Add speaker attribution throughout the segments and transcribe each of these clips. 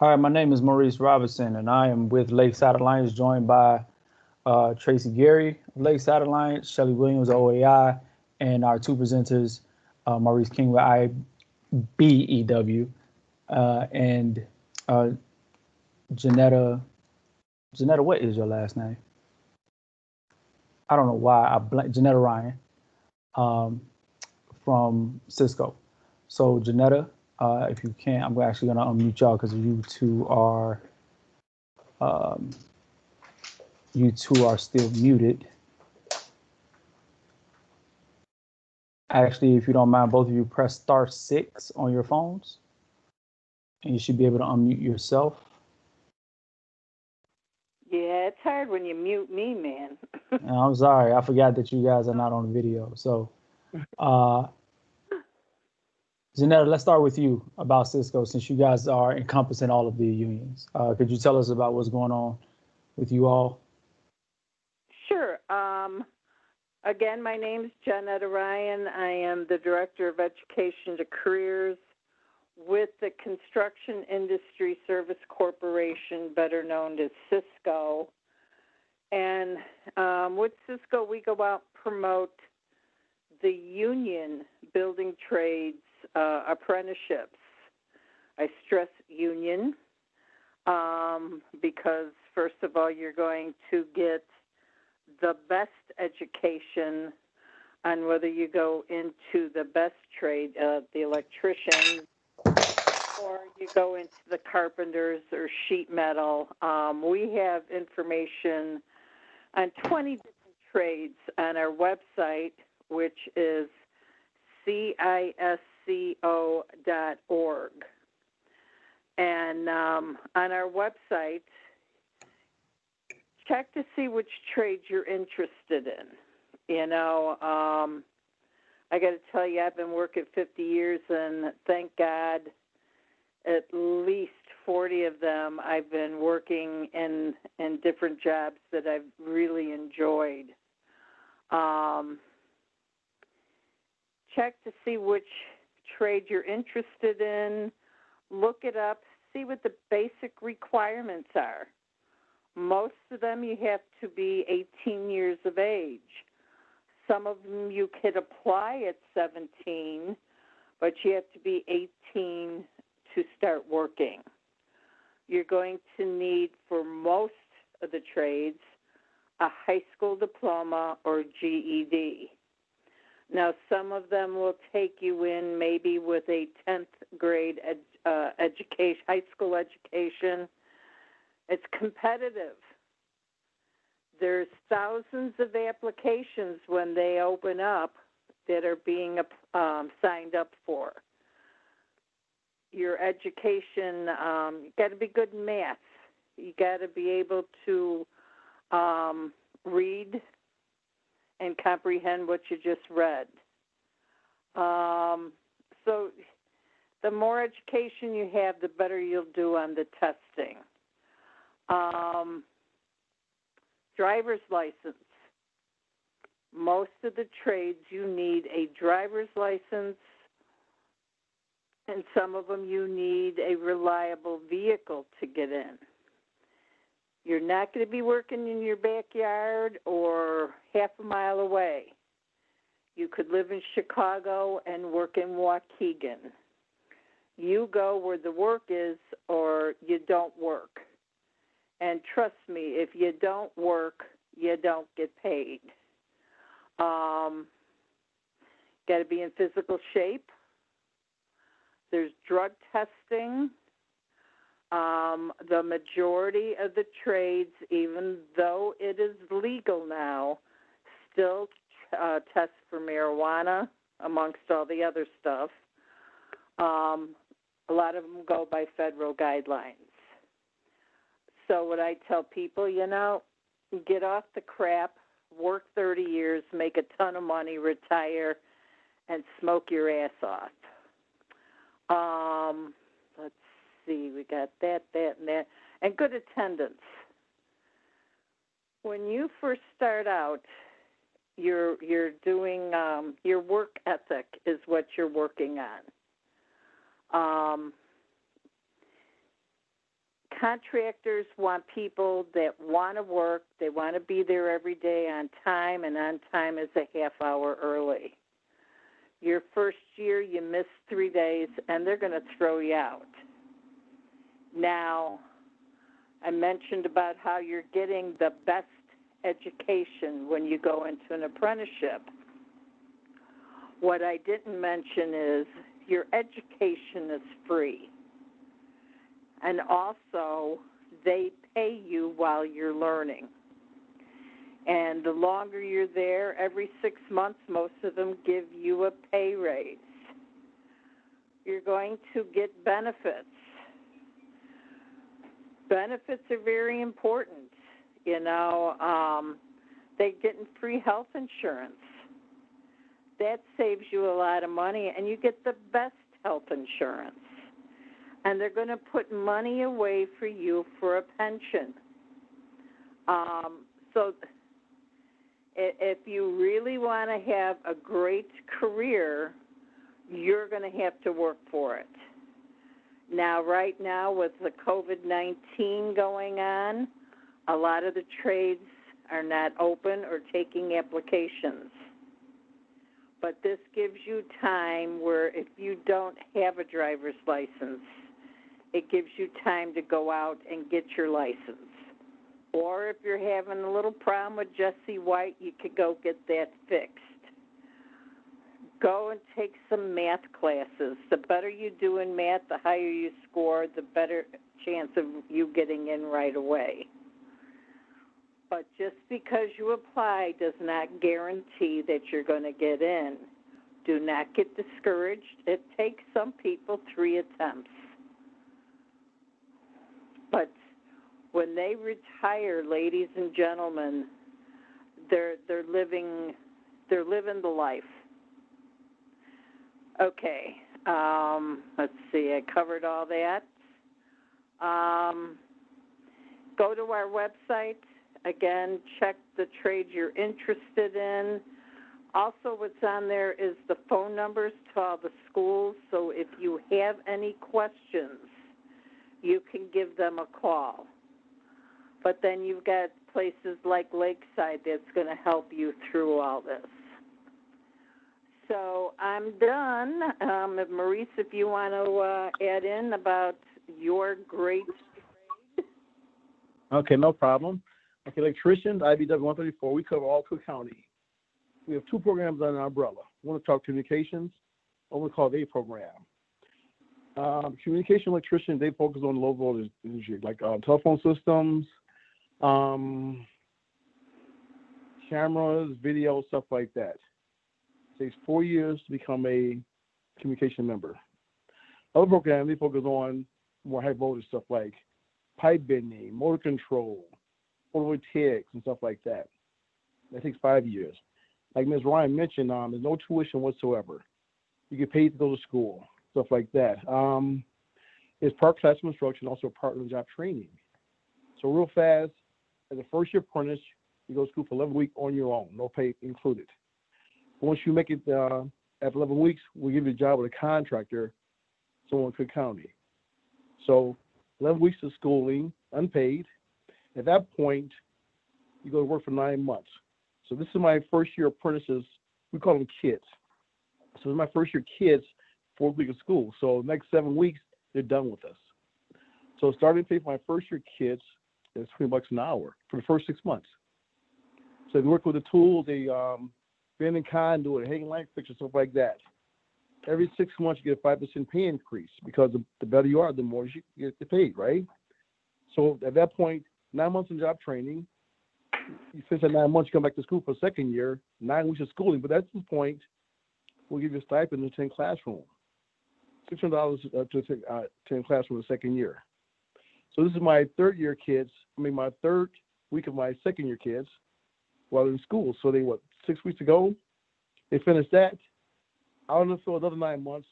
Speaker 1: Hi, my name is Maurice Robinson, and I am with Lakeside Alliance, joined by Tracy Gary of Lakeside Alliance, Shelly Williams, OAI, and our two presenters, Maurice King with IBEW, and uh, Janetta. Janetta, what is your last name? I don't know why I blank. Janetta Ryan um, from Cisco. So, Janetta, if you can, I'm actually going to unmute y'all because um, you two are still muted. Actually, if you don't mind, both of you press *6 on your phones, and you should be able to unmute yourself.
Speaker 2: Yeah, it's hard when you mute me, man.
Speaker 1: And I'm sorry, I forgot that you guys are not on video. So, uh, Janetta, let's start with you about Cisco, since you guys are encompassing all of the unions. Could you tell us about what's going on with you all?
Speaker 2: Sure. Again, my name is Janetta Ryan. I am the Director of Education to Careers with the Construction Industry Service Corporation, better known as CISCO. And with CISCO, we go out and promote the union building trades apprenticeships. I stress union because, first of all, you're going to get the best education on whether you go into the best trade, the electrician, or you go into the carpenters or sheet metal. We have information on 20 different trades on our website, which is CISCO.org. And on our website, check to see which trades you're interested in. You know, I got to tell you, I've been working 50 years, and thank God at least 40 of them I've been working in different jobs that I've really enjoyed. Check to see which trade you're interested in. Look it up. See what the basic requirements are. Most of them you have to be 18 years of age. Some of them you could apply at 17, but you have to be 18 to start working. You're going to need, for most of the trades, a high school diploma or GED. Now, some of them will take you in maybe with a 10th grade education, high school education. It's competitive. There's thousands of applications when they open up that are being signed up for. Your education, you got to be good in math. You got to be able to read and comprehend what you just read. So the more education you have, the better you'll do on the testing. Driver's license. Most of the trades you need a driver's license, and some of them you need a reliable vehicle to get in. You're not going to be working in your backyard or half a mile away. You could live in Chicago and work in Waukegan. You go where the work is, or you don't work. And trust me, if you don't work, you don't get paid. Got to be in physical shape. There's drug testing. The majority of the trades, even though it is legal now, still test for marijuana, amongst all the other stuff. A lot of them go by federal guidelines. So what I tell people, get off the crap, work 30 years, make a ton of money, retire, and smoke your ass off. Let's see, we got that, and that, and good attendance. When you first start out, you're doing your work ethic is what you're working on. contractors want people that want to work. They want to be there every day on time, and on time is a half hour early. Your first year, you miss 3 days, and they're going to throw you out. Now, I mentioned about how you're getting the best education when you go into an apprenticeship. What I didn't mention is your education is free. And also, they pay you while you're learning. And the longer you're there, every 6 months, most of them give you a pay raise. You're going to get benefits. Benefits are very important. They get free health insurance. That saves you a lot of money, and you get the best health insurance. And they're going to put money away for you for a pension. So if you really want to have a great career, you're going to have to work for it. Now, right now, with the COVID-19 going on, a lot of the trades are not open or taking applications. But this gives you time where if you don't have a driver's license, it gives you time to go out and get your license. Or if you're having a little problem with Jesse White, you could go get that fixed. Go and take some math classes. The better you do in math, the higher you score, the better chance of you getting in right away. But just because you apply does not guarantee that you're going to get in. Do not get discouraged. It takes some people 3 attempts. But when they retire, ladies and gentlemen, they're living the life. Okay, let's see. I covered all that. Go to our website. Again, check the trade you're interested in. Also, what's on there is the phone numbers to all the schools. So if you have any questions, you can give them a call. But then you've got places like Lakeside that's going to help you through all this. So I'm done. Maurice, if you want to add in about your great trade.
Speaker 3: Okay, no problem. Okay, electricians, IBW 134, we cover all Cook County. We have 2 programs under an umbrella. One is called communications, one we call the A program. Communication electricians, they focus on low voltage industry, like telephone systems, cameras, video, stuff like that. It takes 4 years to become a communication member. Other programs, they focus on more high voltage stuff like pipe bending, motor control, photovoltaics, and stuff like that. That takes 5 years. Like Ms. Ryan mentioned, there's no tuition whatsoever. You get paid to go to school, stuff like that. It's part classroom instruction, also part on job training. So real fast, as a first-year apprentice, you go to school for 11 weeks on your own, no pay included. Once you make it after 11 weeks, we'll give you a job with a contractor, somewhere in Cook County. So 11 weeks of schooling, unpaid. At that point, you go to work for 9 months. So this is my first-year apprentices. We call them kids. So this is my first-year kids, 4th week of school. So the next 7 weeks, they're done with us. So starting pay for my first-year kids is $20 an hour for the first 6 months. So they work with the tools, they bend and conduit, hang light fixture, stuff like that. Every 6 months, you get a 5% pay increase because the better you are, the more you get paid, right? So at that point, 9 months in job training. You finish that 9 months, you come back to school for a second year, 9 weeks of schooling. But at this point, we'll give you a stipend to attend classroom, $600 to attend classroom the second year. So this is my third-year kids. My 3rd week of my second-year kids while they're in school. So they, 6 weeks to go? They finish that. I'll fill another 9 months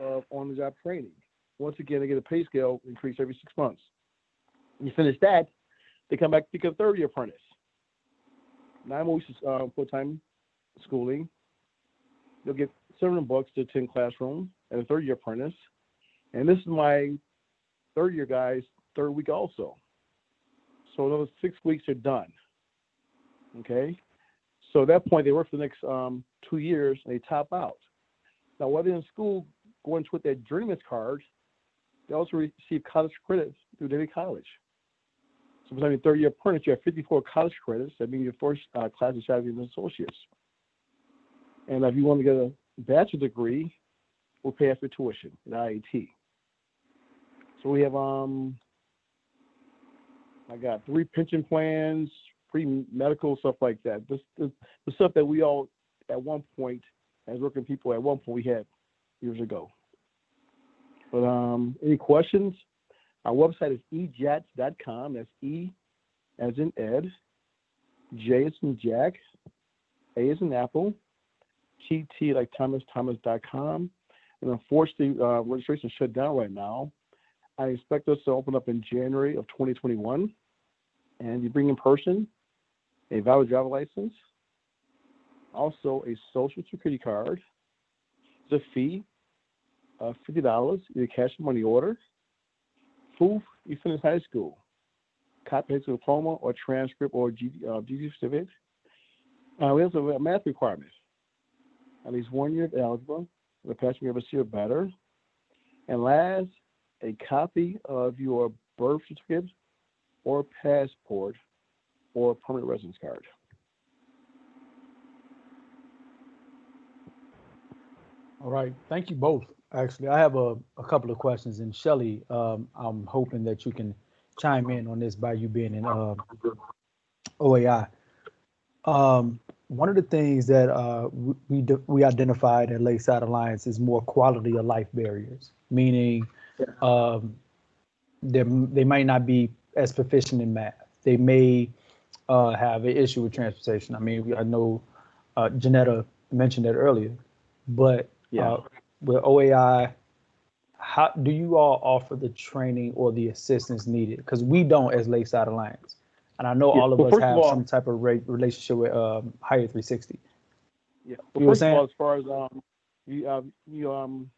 Speaker 3: of on-the-job training. Once again, they get a pay scale increase every 6 months. When you finish that, they come back to become a 3rd-year apprentice. 9 more weeks of full-time schooling. They'll get $700 to attend classroom and a 3rd-year apprentice. And this is my 3rd-year guys third week also. So another 6 weeks are done. Okay. So at that point, they work for the next 2 years and they top out. Now, while they're in school, going with their journeyman's card, they also receive college credits through daily college. So for your third-year apprentice, you have 54 college credits. That means your first class is having an associate's. And if you want to get a bachelor's degree, we'll pay for tuition at IAT. So we have I got 3 pension plans, free medical, stuff like that. The stuff that we all at one point, as working people at one point, we had years ago. But any questions? Our website is ejats.com. That's E as in Ed, J as in Jack, A as in Apple, TT like Thomas, Thomas.com. And unfortunately, registration is shut down right now. I expect us to open up in January of 2021. And you bring in person a valid driver license, also a social security card. There's a fee of $50, either cash or money order. Proof you finished high school, copy of diploma or transcript or GD certificate. We also have a math requirement, at least 1 year of algebra, the passing of a C or better. And last, a copy of your birth certificate or passport or permanent residence card.
Speaker 1: All right. Thank you both. Actually, I have a couple of questions. And Shelly, I'm hoping that you can chime in on this by you being in OAI. One of the things that we identified at Lakeside Alliance is more quality of life barriers, meaning they might not be as proficient in math. They may have an issue with transportation. I mean, I know Janetta mentioned that earlier, but with OAI, how do you all offer the training or the assistance needed? Because we don't as Lakeside Alliance. And I know all of us have some type of relationship with Higher 360.
Speaker 3: Yeah. Well, first of all, as far as you don't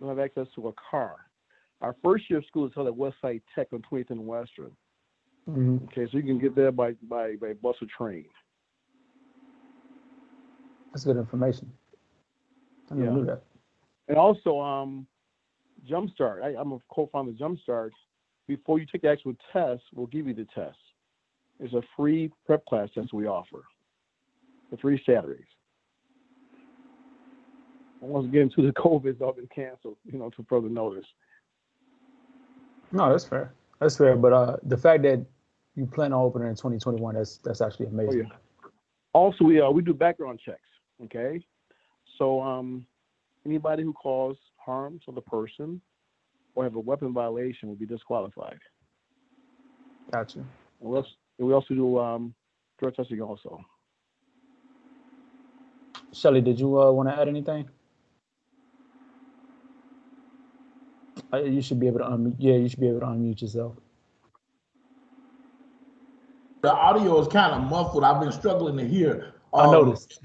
Speaker 3: have access to a car. Our first year of school is held at Westside Tech on 20th and Western.
Speaker 1: Mm-hmm.
Speaker 3: Okay, so you can get there by bus or train.
Speaker 1: That's good information. I never knew that.
Speaker 3: And also, Jumpstart. I'm a co-founder of Jumpstart. Before you take the actual test, we'll give you the test. It's a free prep class test we offer for 3 Saturdays. And once again, to the COVID, it's all been canceled, to further notice.
Speaker 1: No, that's fair. That's fair. But the fact that you plan on opening in 2021, that's actually amazing.
Speaker 3: Oh, yeah. Also, we do background checks. Okay, so anybody who causes harm to the person or have a weapon violation will be disqualified.
Speaker 1: Gotcha.
Speaker 3: And we also do drug testing also.
Speaker 1: Shelly, did you want to add anything? You should be able to unmute. Yeah, you should be able to unmute yourself.
Speaker 4: The audio is kind of muffled. I've been struggling to hear.
Speaker 1: I noticed.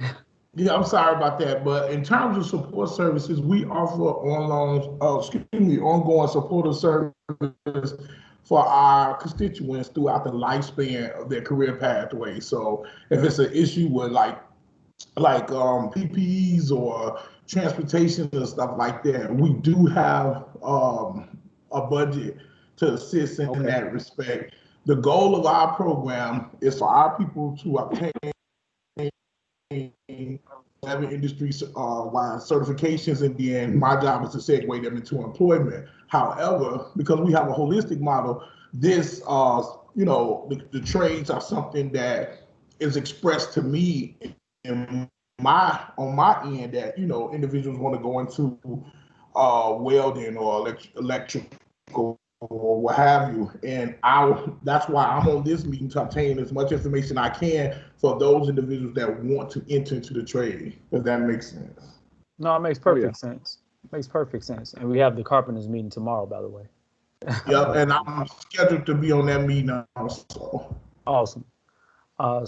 Speaker 4: Yeah, I'm sorry about that. But in terms of support services, we offer ongoing supportive service for our constituents throughout the lifespan of their career pathway. So if it's an issue with like PPEs or transportation and stuff like that, we do have a budget to assist in that respect. The goal of our program is for our people to obtain 7 industry-wide certifications, and then my job is to segue them into employment. However, because we have a holistic model, this, the trades are something that is expressed to me on my end that, individuals want to go into welding or electrical or what have you. And that's why I'm on this meeting, to obtain as much information I can for those individuals that want to enter into the trade. Does that make sense?
Speaker 1: No, it makes perfect sense. It makes perfect sense. And we have the carpenters meeting tomorrow, by the way.
Speaker 4: Yeah, and I'm scheduled to be on that meeting also.
Speaker 1: Awesome. No,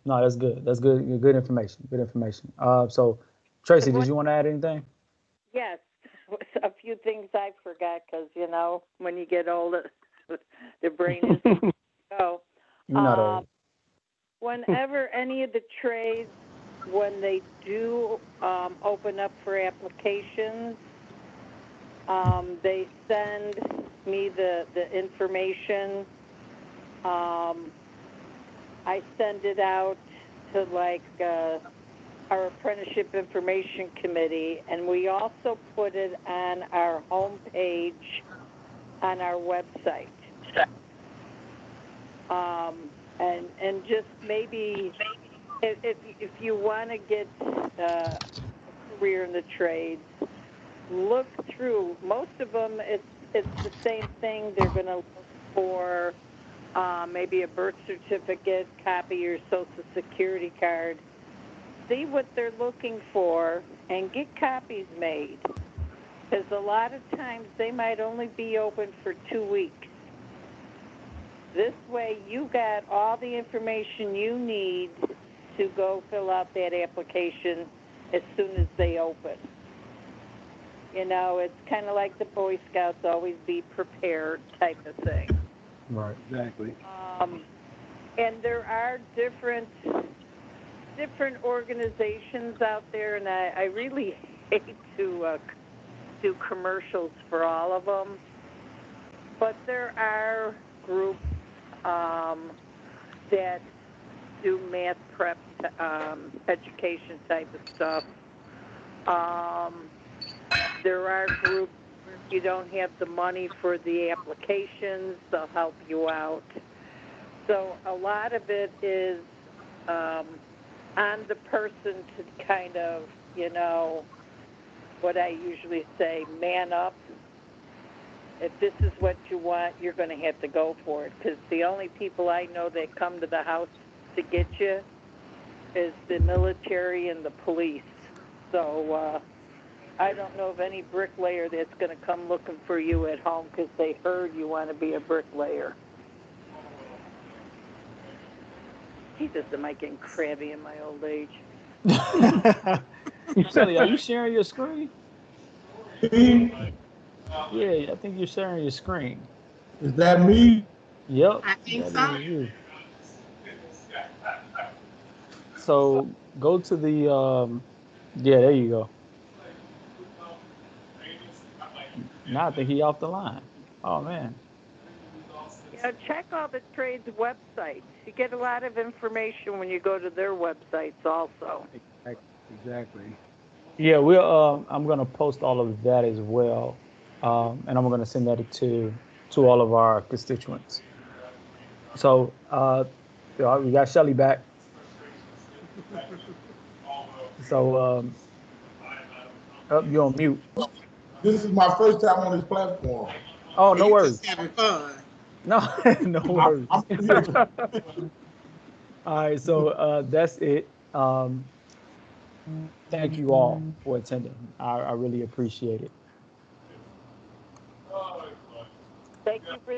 Speaker 1: that's good. That's good. Good information. Good information. So Tracy, did you want to add anything?
Speaker 2: Yes. a few things I forgot because, when you get older, the brain is go.
Speaker 1: You're not old.
Speaker 2: Whenever any of the trades, when they do open up for applications, they send me the information. I send it out to our apprenticeship information committee, and we also put it on our homepage on our website. And just maybe if you want to get a career in the trades, look through. Most of them, it's the same thing. They're going to look for maybe a birth certificate, copy your Social Security card. See what they're looking for and get copies made. Because a lot of times they might only be open for 2 weeks. This way you got all the information you need to go fill out that application as soon as they open. It's kind of like the Boy Scouts, always be prepared type of thing.
Speaker 3: Right, exactly.
Speaker 2: And there are different organizations out there, and I really hate to do commercials for all of them, but there are groups that do math prep education type of stuff. There are groups where if you don't have the money for the applications, they'll help you out. So a lot of it is on the person to kind of, what I usually say, man up. If this is what you want, you're going to have to go for it. Because the only people I know that come to the house to get you is the military and the police. So I don't know of any bricklayer that's going to come looking for you at home because they heard you want to be a bricklayer. Jesus, am I getting crabby in my old age?
Speaker 1: Shelly, are you sharing your screen? Yeah, I think you're sharing your screen.
Speaker 4: Is that me?
Speaker 1: Yep.
Speaker 5: I think
Speaker 1: that
Speaker 5: so.
Speaker 1: is you. So go to the yeah, there you go. Now I think he off the line. Oh man.
Speaker 2: Check all the trades websites. You get a lot of information when you go to their websites also.
Speaker 3: Exactly.
Speaker 1: Yeah, I'm gonna post all of that as well, and I'm gonna send that to all of our constituents. So we got Shelly back. So you're on mute.
Speaker 4: This is my first time on this platform.
Speaker 1: Oh,
Speaker 5: Well,
Speaker 1: no
Speaker 5: you
Speaker 1: worries.
Speaker 5: just having fun.
Speaker 1: No, no worries.
Speaker 4: I'm here.
Speaker 1: All right, so that's it. Thank you all for attending. I really appreciate it.
Speaker 2: Thank you for